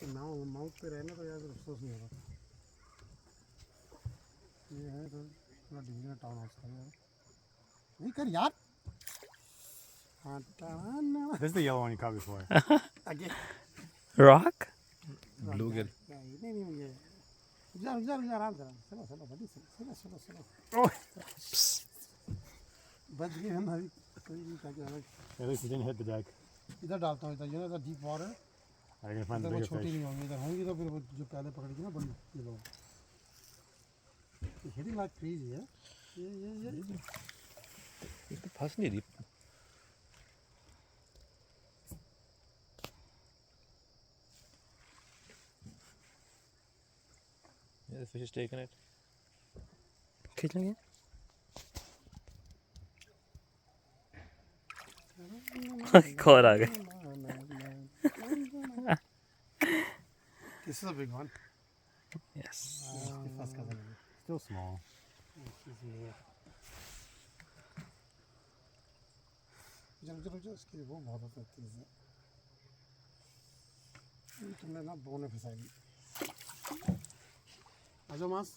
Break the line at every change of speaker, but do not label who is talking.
Mouth पे रहना तो यार अफसोस नहीं होगा। ये है तो थोड़ा डिवीजन टाउन हाउस का यार, नहीं कर यार। हाँ
This is the yellow one you caught before.
आगे
Rock?
Bluegill.
नहीं नहीं मुझे रुक जा आराम से चलो चलो बड़ी चलो चलो चलो
Oh!
बच गए हम अभी कोई नहीं था कि
At least it didn't hit the deck.
इधर डालता हूँ इधर ये ना deep water
I can find the
इधर वो
bigger
छोटी
fish.
नहीं होंगी इधर होंगी तो फिर वो जो पहले पकड़ी थी ना बड़ी ये लोग हिटिंग लाइक क्रेजी है ये
이거 파스니 립. Yeah, the fish is taking it. खींच लेंगे. कौन आ गए?
This is a big one.
Yes.
First cousin.
Still small.
चलो इसकी वो बहुत तेज है। तुमने ना बोने फंसाई। आजो मास